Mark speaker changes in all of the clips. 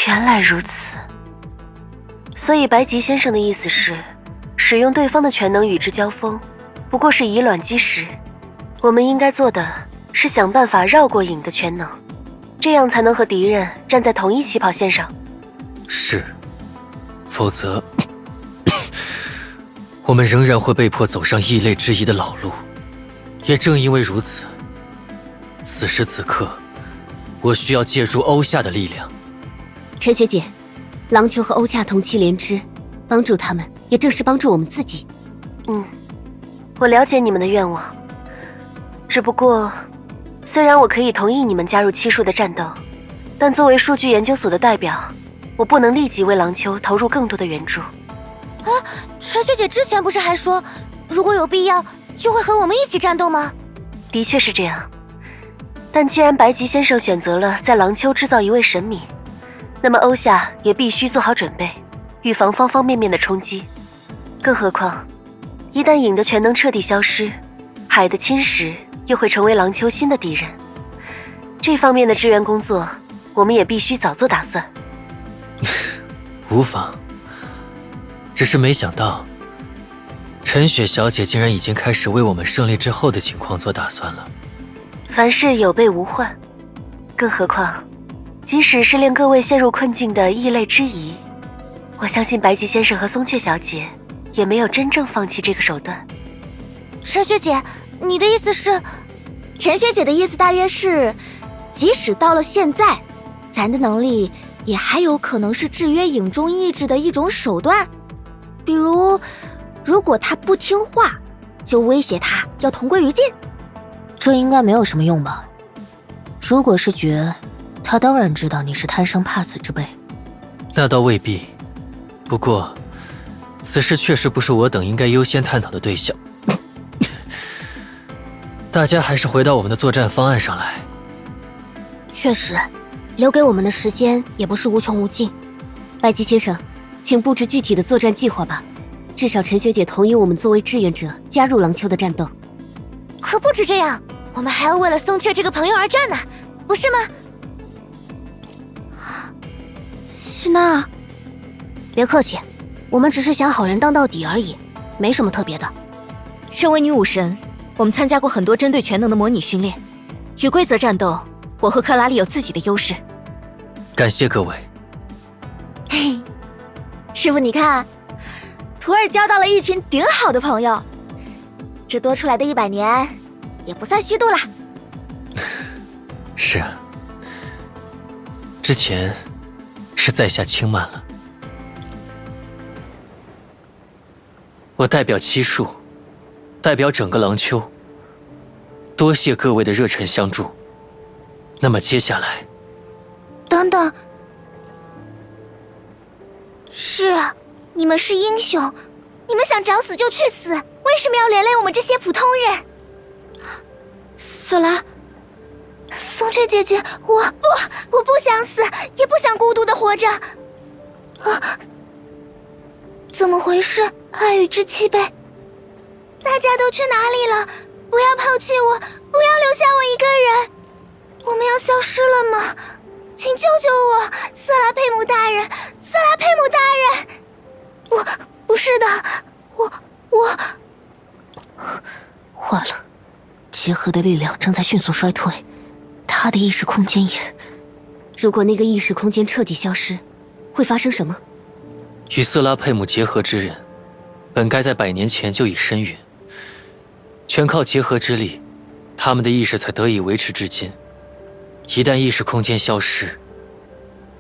Speaker 1: 原来如此。所以白吉先生的意思是，使用对方的全能与之交锋，不过是以卵击石。我们应该做的是想办法绕过影的全能，这样才能和敌人站在同一起跑线上。
Speaker 2: 是，否则我们仍然会被迫走上异类之疑的老路。也正因为如此，此时此刻，我需要借助欧夏的力量。
Speaker 3: 陈学姐，郎秋和欧夏同气连枝，帮助他们，也正是帮助我们自己。
Speaker 1: 我了解你们的愿望，只不过，虽然我可以同意你们加入七术的战斗，但作为数据研究所的代表，我不能立即为郎秋投入更多的援助。
Speaker 4: 陈学姐之前不是还说，如果有必要，就会和我们一起战斗吗？
Speaker 1: 的确是这样，但既然白吉先生选择了在郎秋制造一位神明，那么欧夏也必须做好准备，预防方方面面的冲击。更何况，一旦影的全能彻底消失，海的侵蚀又会成为郎秋新的敌人。这方面的支援工作，我们也必须早做打算。
Speaker 2: 无妨，只是没想到，陈雪小姐竟然已经开始为我们胜利之后的情况做打算了。
Speaker 1: 凡事有备无患，更何况，即使是令各位陷入困境的异类之疑，我相信白吉先生和松雀小姐也没有真正放弃这个手段。
Speaker 4: 陈学姐，你的意思是？
Speaker 3: 陈学姐的意思大约是，即使到了现在，咱的能力也还有可能是制约影中意志的一种手段。比如，如果他不听话，就威胁他要同归于尽。
Speaker 5: 这应该没有什么用吧？如果是绝，他当然知道你是贪生怕死之辈。
Speaker 2: 那倒未必，不过，此事确实不是我等应该优先探讨的对象。大家还是回到我们的作战方案上来。
Speaker 3: 确实，留给我们的时间也不是无穷无尽。白吉先生，请布置具体的作战计划吧。至少陈学姐同意我们作为志愿者加入郎秋的战斗。
Speaker 4: 可不止这样，我们还要为了松雀这个朋友而战呢，不是吗？
Speaker 3: 希娜，别客气，我们只是想好人当到底而已，没什么特别的。身为女武神，我们参加过很多针对全能的模拟训练，与规则战斗，我和克拉丽有自己的优势。
Speaker 2: 感谢各位。
Speaker 3: 嘿，师傅你看，徒儿交到了一群顶好的朋友，这多出来的100年也不算虚度啦。
Speaker 2: 是啊，之前是在下轻慢了。我代表七术，代表整个郎秋，多谢各位的热忱相助。那么接下来，
Speaker 4: 等等，是啊，你们是英雄，你们想找死就去死，为什么要连累我们这些普通人？
Speaker 3: 索拉，
Speaker 4: 松雀姐姐，我不想死，也不想孤独的活着。啊，怎么回事？爱与之气杯，大家都去哪里了？不要抛弃我，不要留下我一个人。我们要消失了吗？请救救我，瑟拉佩姆大人，瑟拉佩姆大人！不是的，我
Speaker 5: 坏了，结合的力量正在迅速衰退，他的意识空间也……
Speaker 3: 如果那个意识空间彻底消失，会发生什么？
Speaker 2: 与瑟拉佩姆结合之人，本该在100年前就已身陨，全靠结合之力，他们的意识才得以维持至今。一旦意识空间消失，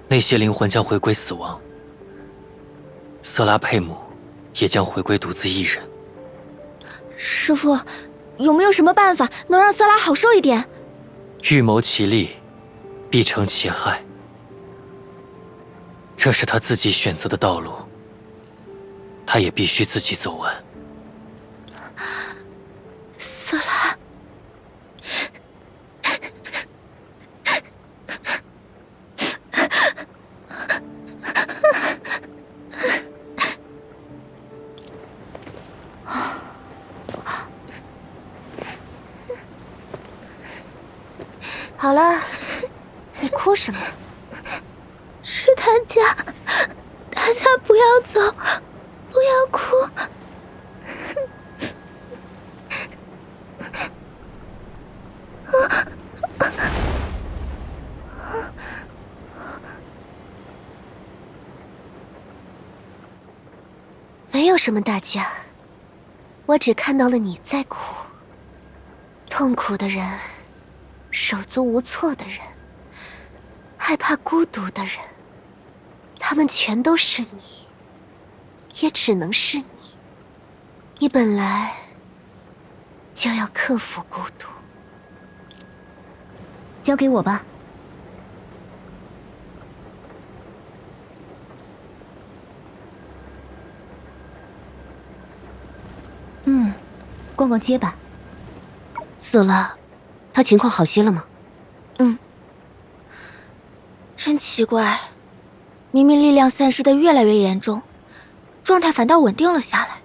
Speaker 2: 那些灵魂将回归死亡，瑟拉佩姆也将回归独自一人。
Speaker 3: 师父，有没有什么办法能让瑟拉好受一点？
Speaker 2: 预谋其利，必成其害。这是他自己选择的道路，他也必须自己走完。
Speaker 3: 瑟拉，
Speaker 4: 好了，你哭什么？是大家，大家不要走，不要哭。
Speaker 5: 没有什么大家，我只看到了你在哭。痛苦的人，手足无措的人，害怕孤独的人，他们全都是你，也只能是你。你本来就要克服孤独。
Speaker 3: 交给我吧。逛逛街吧。
Speaker 5: 死了，他情况好些了吗？
Speaker 3: 真奇怪，明明力量散失的越来越严重，状态反倒稳定了下来。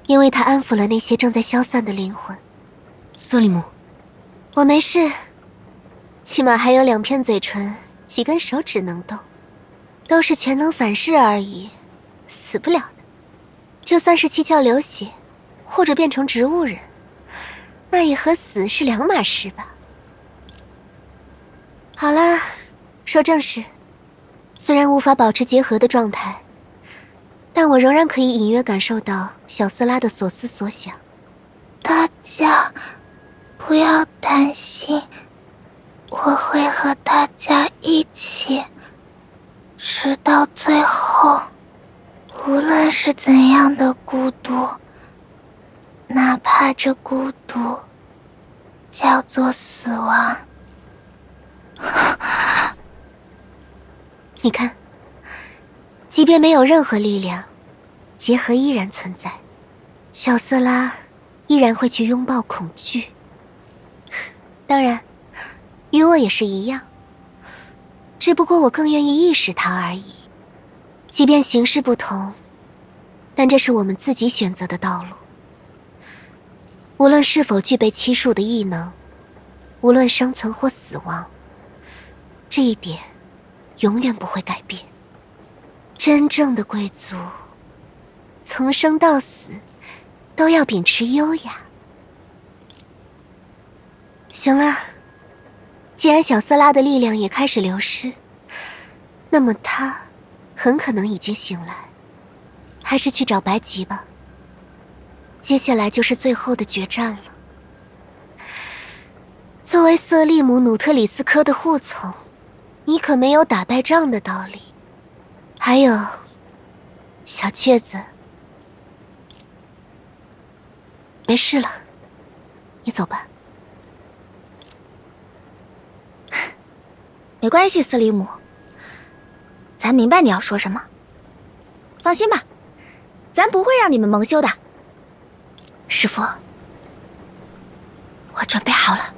Speaker 5: 因为他安抚了那些正在消散的灵魂。瑟利姆，我没事，起码还有2片嘴唇、几根手指能动，都是全能反噬而已，死不了的。就算是七窍流血，或者变成植物人，那也和死是2码事吧。好啦，说正事，虽然无法保持结合的状态，但我仍然可以隐约感受到小斯拉的所思所想。
Speaker 4: 大家不要担心，我会和大家一起，直到最后。无论是怎样的孤独，哪怕这孤独叫做死亡。
Speaker 5: 你看，即便没有任何力量，结合依然存在。小瑟拉依然会去拥抱恐惧。当然，与我也是一样，只不过我更愿意意识它而已。即便形式不同，但这是我们自己选择的道路。无论是否具备七术的异能，无论生存或死亡，这一点永远不会改变。真正的贵族，从生到死都要秉持优雅。行了，既然小瑟拉的力量也开始流失，那么他很可能已经醒来，还是去找白吉吧。接下来就是最后的决战了。作为瑟利姆·努特里斯科的护从，你可没有打败仗的道理。还有，小雀子，没事了，你走吧。
Speaker 3: 没关系，瑟利姆，咱明白你要说什么。放心吧，咱不会让你们蒙羞的。师父，我准备好了。